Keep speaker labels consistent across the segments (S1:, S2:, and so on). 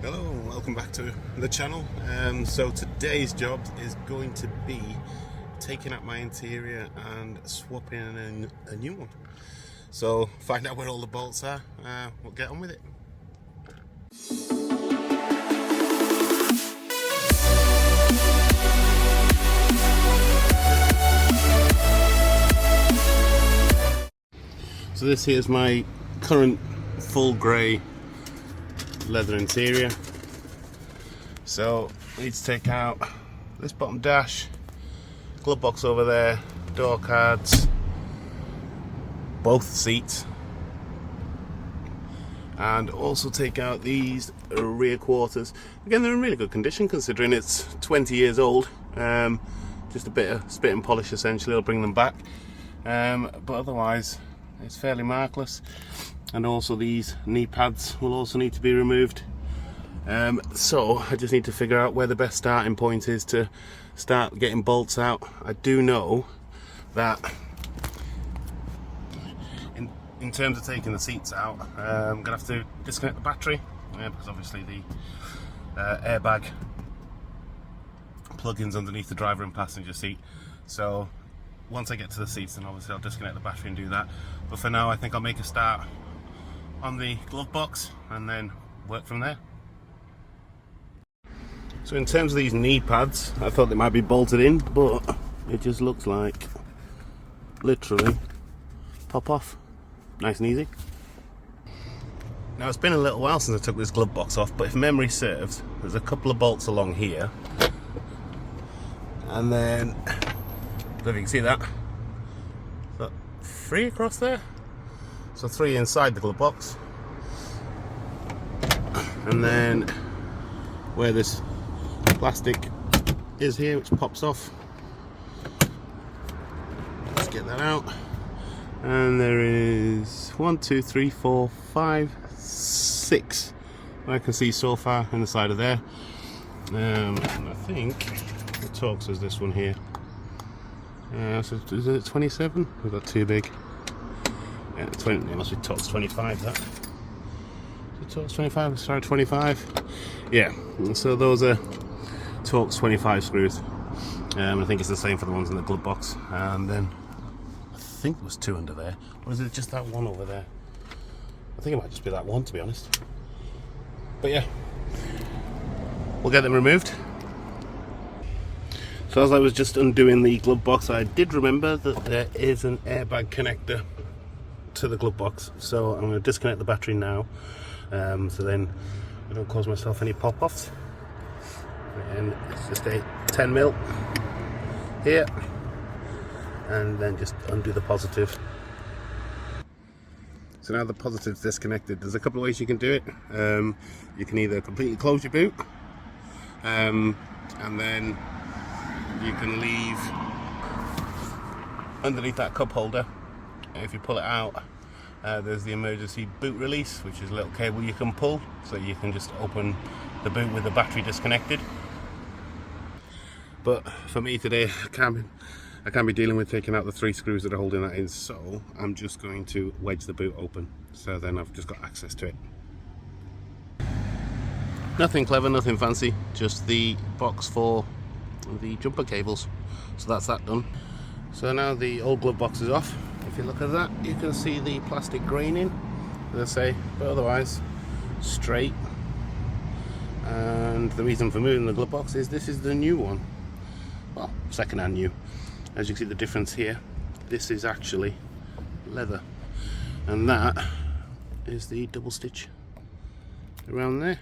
S1: Hello and welcome back to the channel. So today's job is going to be taking out my interior and swapping in a new one. So find out where all the bolts are, we'll get on with it. So this here is my current full grey leather interior. So I need to take out this bottom dash, glove box over there, door cards, both seats, and also take out these rear quarters. Again, they're in really good condition considering it's 20 years old. Just a bit of spit and polish essentially, I'll bring them back, but otherwise it's fairly markless. And also these knee pads will also need to be removed. So I just need to figure out where the best starting point is to start getting bolts out. I do know that in terms of taking the seats out, I'm gonna have to disconnect the battery, because obviously the airbag plug-ins underneath the driver and passenger seat. So once I get to the seats, then obviously I'll disconnect the battery and do that. But for now, I think I'll make a start on the glove box and then work from there. So in terms of these knee pads, I thought they might be bolted in, but it just looks like literally pop off. Nice and easy. Now it's been a little while since I took this glove box off, but if memory serves, there's a couple of bolts along here, and then I don't know if you can see that, so 3 across there. So 3 inside the glove box, and then where this plastic is here, which pops off, let's get that out, and there is 1, 2, 3, 4, 5, 6 I can see so far in the side of there. And I think the Torx is this one here. So is it 27? We've got too big. Yeah, 20, it must be Torx 25, that. Is it Torx 25? Sorry, 25. Yeah, and so those are Torx 25 screws. I think it's the same for the ones in the glove box. And then I think there was 2 under there. Or is it just that one over there? I think it might just be that one, to be honest. But yeah, we'll get them removed. So as I was just undoing the glove box, I did remember that there is an airbag connector to the glove box, so I'm going to disconnect the battery now, so then I don't cause myself any pop-offs. And it's just a 10mm here, and then just undo the positive. So now the positive's disconnected. There's a couple of ways you can do it. You can either completely close your boot, and then you can leave underneath that cup holder. If you pull it out, there's the emergency boot release, which is a little cable you can pull, so you can just open the boot with the battery disconnected. But for me today, I can't be dealing with taking out the 3 screws that are holding that in, so I'm just going to wedge the boot open, so then I've just got access to it. Nothing clever, nothing fancy, just the box for the jumper cables. So that's that done. So now the old glove box is off. If you look at that, you can see the plastic graining, as I say, but otherwise straight. And the reason for moving the glove box is this is the new one. Well, second-hand new. As you can see the difference here, this is actually leather, and that is the double stitch around there.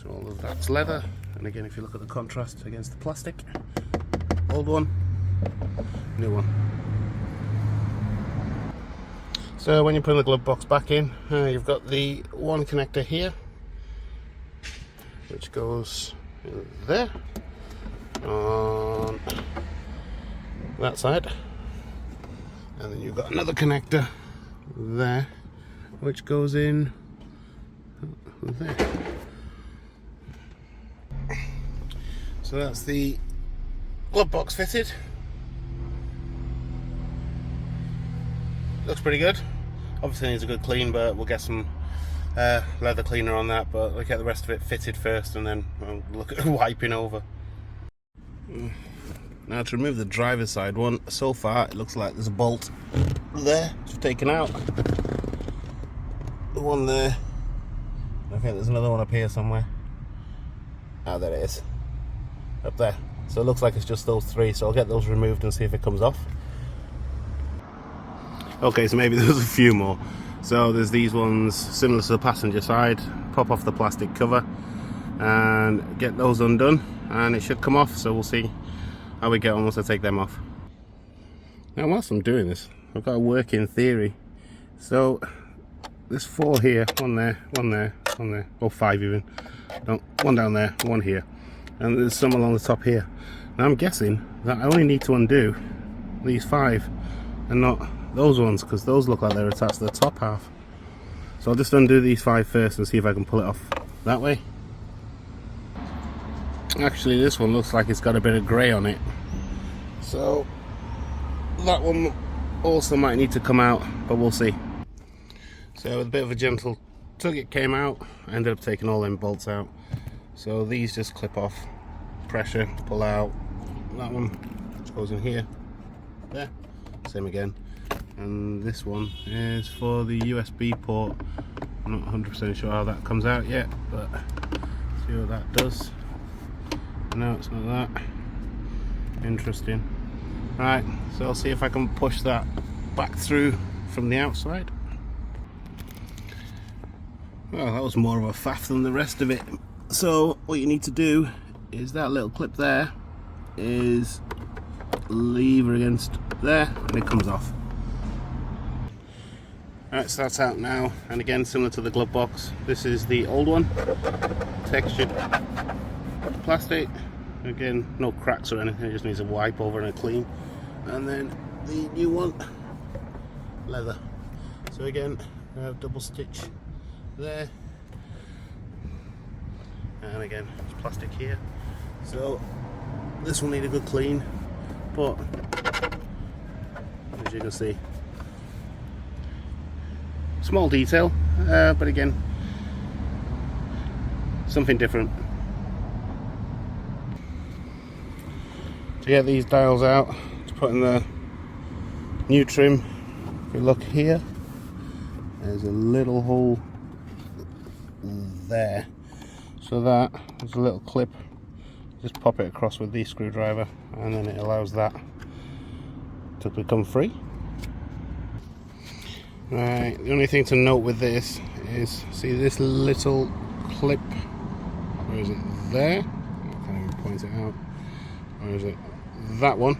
S1: So all of that's leather, and again, if you look at the contrast against the plastic, old one, new one. So when you put the glove box back in, you've got the one connector here, which goes there on that side, and then you've got another connector there, which goes in there. So that's the glove box fitted. Looks pretty good. Obviously needs a good clean, but we'll get some leather cleaner on that, but we'll get the rest of it fitted first and then we'll look at wiping over. Now to remove the driver's side one, so far it looks like there's a bolt there to taken out. The one there. I think there's another one up here somewhere. Ah, there it is. Up there. So it looks like it's just those three, so I'll get those removed and see if it comes off. Okay, so maybe there's a few more. So there's these ones similar to the passenger side. Pop off the plastic cover and get those undone, and it should come off, so we'll see how we get on once I take them off. Now whilst I'm doing this, I've got a working theory. So there's 4 here, one there, one there, one there, or 5 even. No, one down there, one here, and there's some along the top here. Now I'm guessing that I only need to undo these 5 and not those ones, because those look like they're attached to the top half. So I'll just undo these 5 first and see if I can pull it off that way. Actually, this one looks like it's got a bit of grey on it, so that one also might need to come out, but we'll see. So with a bit of a gentle tug it came out. I ended up taking all them bolts out, so these just clip off, pressure, pull out. That one goes in here, there, same again. And this one is for the USB port. I'm not 100% sure how that comes out yet, but see what that does. No, it's not that. Interesting. Right, so I'll see if I can push that back through from the outside. Well, that was more of a faff than the rest of it. So what you need to do is that little clip there is lever against there and it comes off. Alright, so that's out now, and again similar to the glove box, this is the old one, textured plastic. Again, no cracks or anything, it just needs a wipe over and a clean. And then the new one, leather. So again, I have double stitch there, and again it's plastic here. So this will need a good clean, but as you can see, small detail, but again something different. To get these dials out to put in the new trim, if you look here, there's a little hole there, so that there's a little clip, just pop it across with the screwdriver and then it allows that to become free. Right, the only thing to note with this is, see this little clip, where is it, there, I can't even point it out, where is it, that one,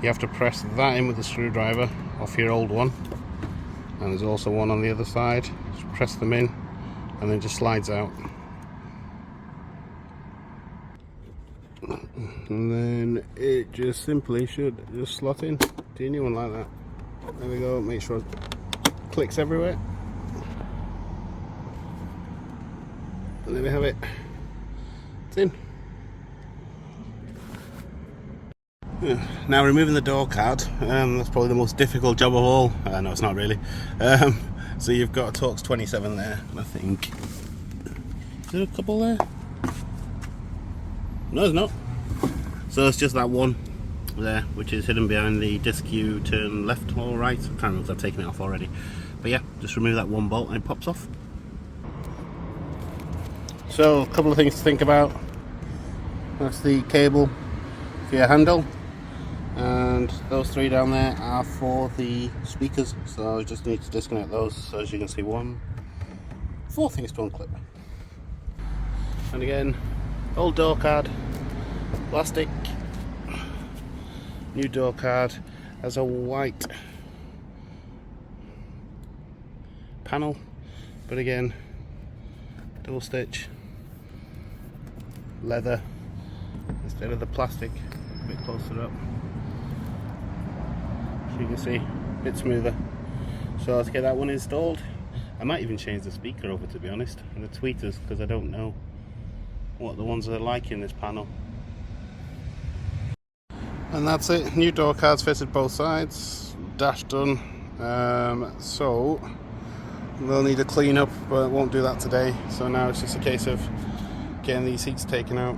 S1: you have to press that in with the screwdriver off your old one, and there's also one on the other side, just press them in and then just slides out, and then it just simply should just slot in to your new one like that. There we go, make sure it clicks everywhere, and there we have it, it's in. Now removing the door card, that's probably the most difficult job of all. No, it's not really. So you've got a Torx 27 there, I think. Is there a couple there? No, there's not. So it's just that one there, which is hidden behind the disc U turn left or right. I can't remember if I've taken it off already. But yeah, just remove that one bolt and it pops off. So a couple of things to think about. That's the cable for your handle, and those 3 down there are for the speakers, so I just need to disconnect those. So as you can see, 4 things to unclip. And again, old door card, plastic. New door card has a white panel, but again, double stitch, leather instead of the plastic. A bit closer up, so you can see, a bit smoother. So let's get that one installed. I might even change the speaker over, to be honest, and the tweeters, because I don't know what the ones are like in this panel. And that's it, new door cards fitted both sides, dash done. So They'll need a clean up, but won't do that today. So now it's just a case of getting these seats taken out.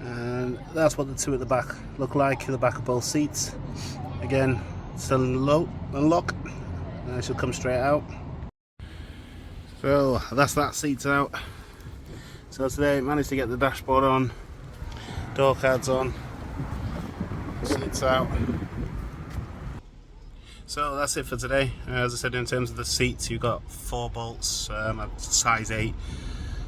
S1: And that's what the two at the back look like, the back of both seats. Again, still in low unlock, and it should come straight out. So that's that seats out. So today managed to get the dashboard on, door cards on, seats out. So that's it for today. As I said, in terms of the seats, you've got 4 bolts, size 8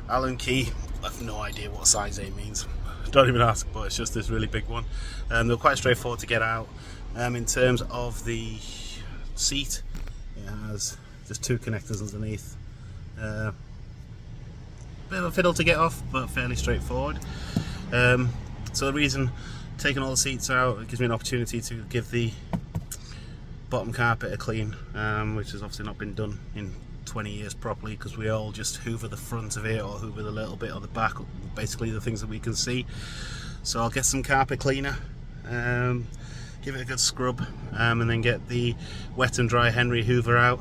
S1: Allen key. I have no idea what size 8 means. Don't even ask, but it's just this really big one. They're quite straightforward to get out. In terms of the seat, it has just 2 connectors underneath. Bit of a fiddle to get off, but fairly straightforward. So the reason taking all the seats out, it gives me an opportunity to give the bottom carpet a clean, which has obviously not been done in 20 years properly, because we all just hoover the front of it or hoover the little bit on the back, basically the things that we can see. So I'll get some carpet cleaner, give it a good scrub, and then get the wet and dry Henry Hoover out,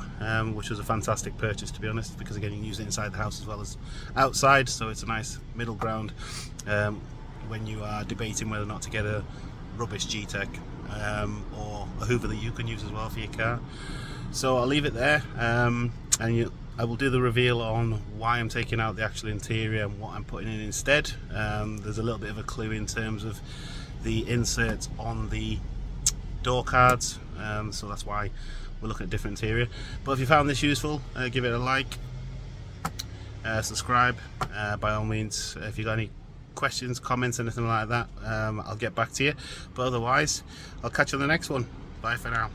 S1: which was a fantastic purchase, to be honest, because again you can use it inside the house as well as outside, so it's a nice middle ground when you are debating whether or not to get a rubbish G-Tech or a Hoover that you can use as well for your car. So I'll leave it there, and I will do the reveal on why I'm taking out the actual interior and what I'm putting in instead. There's a little bit of a clue in terms of the inserts on the door cards, so that's why we're looking at different interior. But if you found this useful, give it a like, subscribe by all means. If you got any questions, comments, anything like that, I'll get back to you. But otherwise, I'll catch you on the next one. Bye for now.